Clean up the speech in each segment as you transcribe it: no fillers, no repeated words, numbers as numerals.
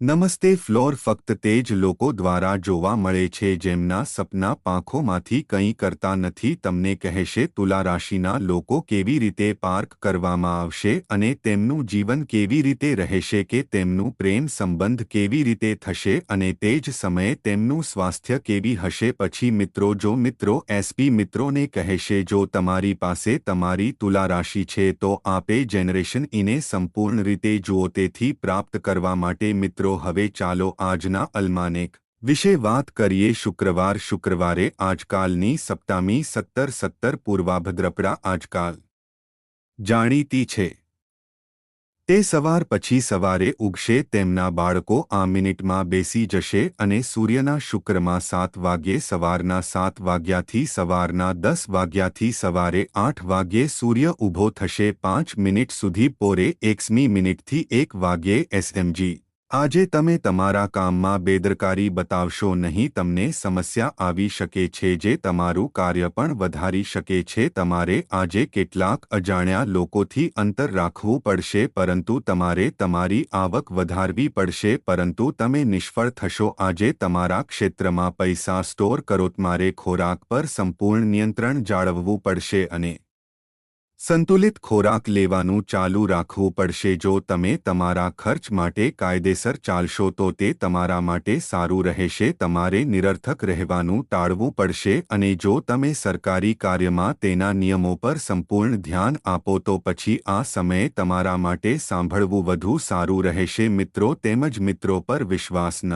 નમસ્તે ફ્લોર ફક્ત તે જ લોકો દ્વારા જોવા મળે છે જેમના સપના પાંખોમાંથી કંઈ કરતા નથી તમને કહેશે તુલા રાશિના લોકો કેવી રીતે પાર્ક કરવામાં આવશે અને તેમનું જીવન કેવી રીતે રહેશે કે તેમનું પ્રેમ સંબંધ કેવી રીતે થશે અને તે જ સમયે તેમનું સ્વાસ્થ્ય કેવી હશે પછી મિત્રો એસપી મિત્રોને કહેશે જો તમારી પાસે તમારી તુલા રાશિ છે તો આપે જનરેશન ઇને સંપૂર્ણ રીતે જુઓ તેથી પ્રાપ્ત કરવા માટે મિત્રો હવે ચાલો આજના અલ્માનેક વિશે વાત કરીએ શુક્રવારે આજકાલની સપ્તામી 17 પૂર્વાભદ્રપડા આજકાલ જાણીતી છે તે સવાર પછી સવારે ઉગશે તેમના બાળકો આ મિનિટમાં બેસી જશે અને સૂર્યના શુક્રમાં 7 વાગ્યે સવારના 7 વાગ્યાથી સવારના 10 વાગ્યાથી સવારે 8 વાગ્યે સૂર્ય ઊભો થશે 5 મિનિટ સુધી પોરે 1મી મિનિટથી 1 વાગ્યે એસએમજી આજે તમે તમારા કામમાં બેદરકારી બતાવશો નહીં તમને સમસ્યા આવી શકે છે જે તમારું કાર્ય પણ વધારી શકે છે તમારે આજે કેટલાક અજાણ્યા લોકોથી અંતર રાખવું પડશે પરંતુ તમારે તમારી આવક વધારવી પડશે પરંતુ તમે નિષ્ફળ થશો આજે તમારા ક્ષેત્રમાં પૈસા સ્ટોર કરો તમારે ખોરાક પર સંપૂર્ણ નિયંત્રણ જાળવવું પડશે અને સંતુલિત ખોરાક લેવાનું ચાલુ રાખવું પડશે જો તમે તમારા ખર્ચ માટે કાયદેસર ચાલશો તો તે તમારા માટે સારું રહેશે તમારે નિરર્થક રહેવાનું ટાળવું પડશે અને જો તમે સરકારી કાર્યમાં તેના નિયમો પર સંપૂર્ણ ધ્યાન આપો તો પછી આ સમયે તમારા માટે સાંભળવું વધુ સારું રહેશે મિત્રો તેમજ મિત્રો પર વિશ્વાસ ન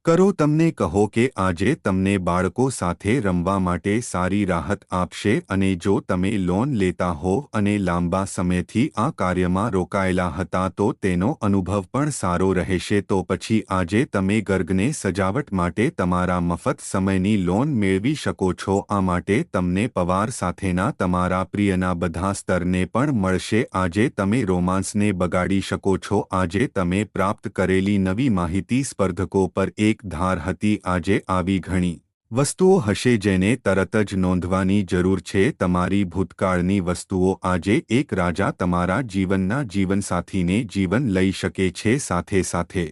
કરો તમને કહો કે આજે તમને બાળકો સાથે રમવા માટે સારી રાહત આપશે અને જો તમે લોન લેતા હો અને લાંબા સમયથી આ કાર્યમાં રોકાયેલા હતા તો તેનો અનુભવ પણ સારો રહેશે તો પછી આજે તમે ઘરને સજાવટ માટે તમારા મફત સમયની લોન મેળવી શકો છો આ માટે તમને પવાર સાથેના તમારા પ્રિયના બધા સ્તરને પણ મળશે આજે તમે રોમાન્સને બગાડી શકો છો આજે તમે પ્રાપ્ત કરેલી નવી માહિતી સ્પર્ધકો પર એક ધાર હતી આજે આવી ઘણી વસ્તુઓ હશે જેને તરત જ નોંધવાની જરૂર છે તમારી ભૂતકાળની વસ્તુઓ આજે એક રાજા તમારા જીવનના જીવનસાથીને જીવન લઈ શકે છે સાથે સાથે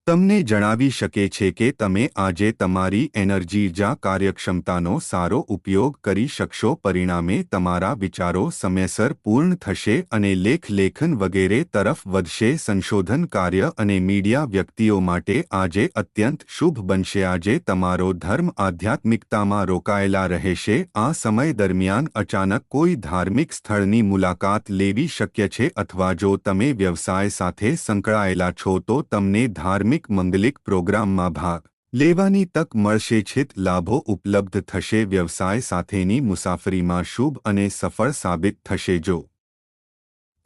તમને જણાવી શકે છે કે તમે આજે તમારી એનર્જી કાર્યક્ષમતાનો સારો ઉપયોગ કરી શકશો પરિણામે તમારા વિચારો સમયસર પૂર્ણ થશે અને લેખન વગેરે તરફ વધશે સંશોધન કાર્ય અને મીડિયા વ્યક્તિઓ માટે આજે અત્યંત શુભ બનશે આજે તમારો ધર્મ આધ્યાત્મિકતામાં રોકાયેલા રહેશે આ સમય દરમિયાન અચાનક કોઈ ધાર્મિક સ્થળની મુલાકાત લેવી શક્ય છે અથવા જો તમે વ્યવસાય સાથે સંકળાયેલા છો તો તમને ધાર્મિક મંગલિક પ્રોગ્રામમાં ભાગ લેવાની તક મળશે છિત લાભો ઉપલબ્ધ થશે વ્યવસાય સાથેની મુસાફરીમાં શુભ અને સફળ સાબિત થશે જો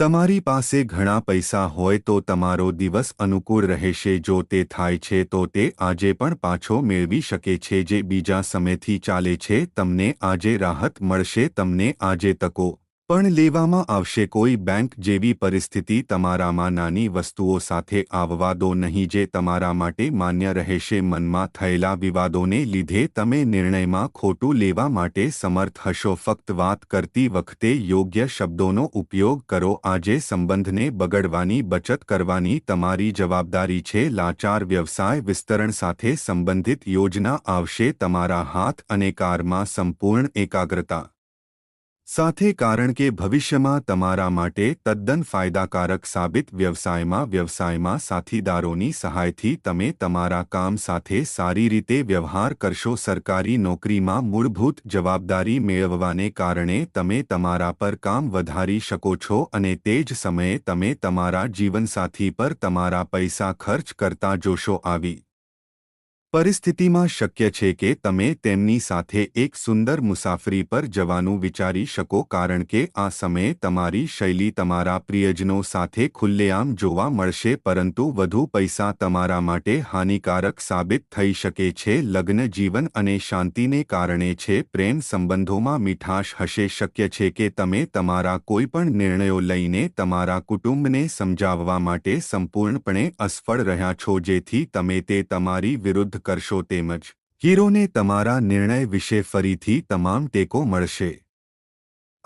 તમારી પાસે ઘણા પૈસા હોય તો તમારો દિવસ અનુકૂળ રહેશે જો તે થાય છે તો તે આજે પણ પાછો મેળવી શકે છે જે બીજા સમયથી ચાલે છે તમને આજે રાહત મળશે તમને આજે તકો પણ લેવામાં આવશે કોઈ બેંક જેવી પરિસ્થિતિ તમારામાં નાની વસ્તુઓ સાથે આવવા દો નહીં જે તમારા માટે માન્ય રહેશે મનમાં થયેલા વિવાદોને લીધે તમે નિર્ણયમાં ખોટું લેવા માટે સમર્થ હશો ફક્ત વાત કરતી વખતે યોગ્ય શબ્દોનો ઉપયોગ કરો આજે સંબંધને બગડવાની બચત કરવાની તમારી જવાબદારી છે લાચાર વ્યવસાય વિસ્તરણ સાથે સંબંધિત યોજના આવશે તમારા હાથ અને કારમાં સંપૂર્ણ એકાગ્રતા સાથે કારણ કે ભવિષ્યમાં તમારા માટે તદ્દન ફાયદાકારક સાબિત વ્યવસાયમાં સાથીદારોની સહાયથી તમે તમારા કામ સાથે સારી રીતે વ્યવહાર કરશો સરકારી નોકરીમાં મૂળભૂત જવાબદારી મેળવવાને કારણે તમે તમારા પર કામ વધારી શકો છો અને તે જ સમયે તમે તમારા જીવનસાથી પર તમારા પૈસા ખર્ચ કરતા જોશો આવી પરિસ્થિતિમાં શક્ય છે કે તમે તેમની સાથે એક સુંદર મુસાફરી પર જવાનું વિચારી શકો કારણ કે આ સમયે તમારી શૈલી તમારા પ્રિયજનો સાથે ખુલ્લેઆમ જોવા મળશે પરંતુ વધુ પૈસા તમારા માટે હાનિકારક સાબિત થઈ શકે છે લગ્ન જીવન અને શાંતિને કારણે છે પ્રેમ સંબંધોમાં મીઠાશ હશે શક્ય છે કે તમે તમારા કોઈપણ નિર્ણયો લઈને તમારા કુટુંબને સમજાવવા માટે સંપૂર્ણપણે અસફળ રહ્યા છો જેથી તમે તે તમારી વિરુદ્ધ કરશો તેમજ હીરોને તમારા નિર્ણય વિશે ફરીથી તમામ ટેકો મળશે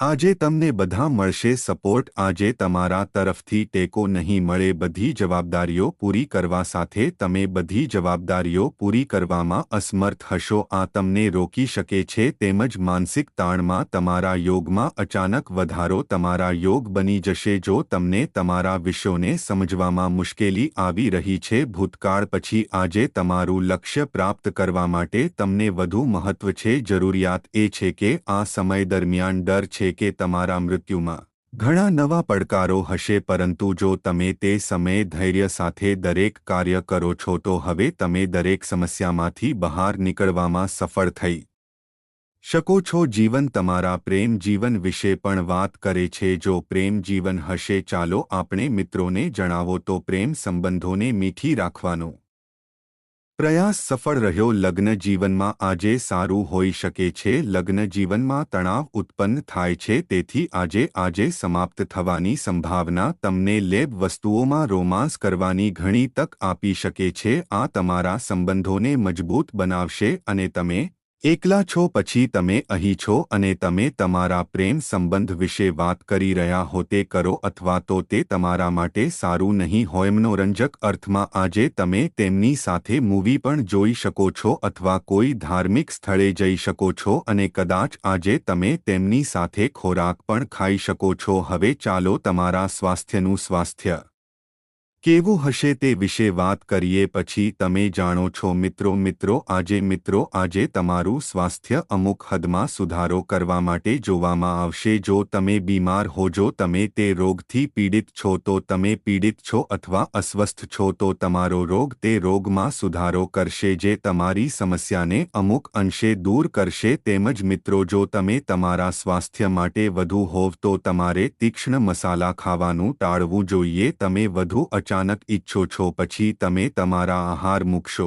આજે તમને બધા મળશે સપોર્ટ, આજે તમારા તરફથી ટેકો નહીં મળે. બધી જવાબદારીઓ પૂરી કરવા સાથે તમે બધી જવાબદારીઓ પૂરી કરવામાં અસમર્થ હશો. આ તમને રોકી શકે છે. તેમજ માનસિક તાણમાં તમારા યોગમાં અચાનક વધારો તમારા યોગ બની જશે. જો તમને તમારા વિષયોને સમજવામાં મુશ્કેલી આવી રહી છે ભૂતકાળ પછી આજે તમારું લક્ષ્ય પ્રાપ્ત કરવા માટે તમને વધુ મહત્વ છે. જરૂરિયાત એ છે કે આ સમય દરમિયાન ડર છે કે તમારા મૃત્યુમાં ઘણા નવા પડકારો હશે, પરંતુ જો તમે તે સમયે ધૈર્ય સાથે દરેક કાર્ય કરો છો તો હવે તમે દરેક સમસ્યામાંથી બહાર નીકળવામાં સફળ થઈ શકો છો. જીવન તમારા પ્રેમ જીવન વિશે પણ વાત કરે છે. જો પ્રેમ જીવન હશે, ચાલો આપણે મિત્રોને જણાવો તો પ્રેમ સંબંધોને મીઠી રાખવાનો પ્રયાસ સફળ રહ્યો. લગ્ન જીવનમાં આજે સારું હોઈ શકે છે. લગ્ન જીવનમાં તણાવ ઉત્પન્ન થાય છે, તેથી આજે સમાપ્ત થવાની સંભાવના તમને લેબ વસ્તુઓમાં રોમાંસ કરવાની ઘણી તક આપી શકે છે. આ તમારા સંબંધોને મજબૂત બનાવશે અને તમે એકલા છો પછી તમે અહીં છો અને તમે તમારા પ્રેમ સંબંધ વિશે વાત કરી રહ્યા હો તે કરો અથવા તો તે તમારા માટે સારું નહીં હોય. મનોરંજક અર્થમાં આજે તમે તેમની સાથે મૂવી પણ જોઈ શકો છો અથવા કોઈ ધાર્મિક સ્થળે જઈ શકો છો અને કદાચ આજે તમે તેમની સાથે ખોરાક પણ ખાઈ શકો છો. હવે ચાલો તમારા સ્વાસ્થ્યનું સ્વાસ્થ્ય કેવું હશે તે વિશે વાત કરીએ. પછી તમે જાણો છો આજે તમારું સ્વાસ્થ્ય અમુક હદમાં સુધારો કરવા માટે જોવામાં આવશે. જો તમે બીમાર હો, જો તમે તે રોગથી પીડિત છો તો તમે પીડિત છો અથવા અસ્વસ્થ છો તો તમારો રોગ તે રોગમાં સુધારો કરશે જે તમારી સમસ્યાને અમુક અંશે દૂર કરશે. તેમજ મિત્રો, જો તમે તમારા સ્વાસ્થ્ય માટે વધુ હોવ તો તમારે તીક્ષ્ણ મસાલા ખાવાનું ટાળવું જોઈએ. તમે વધુ અચાનક ઈચ્છો છો પછી તમે તમારા આહાર મૂકશો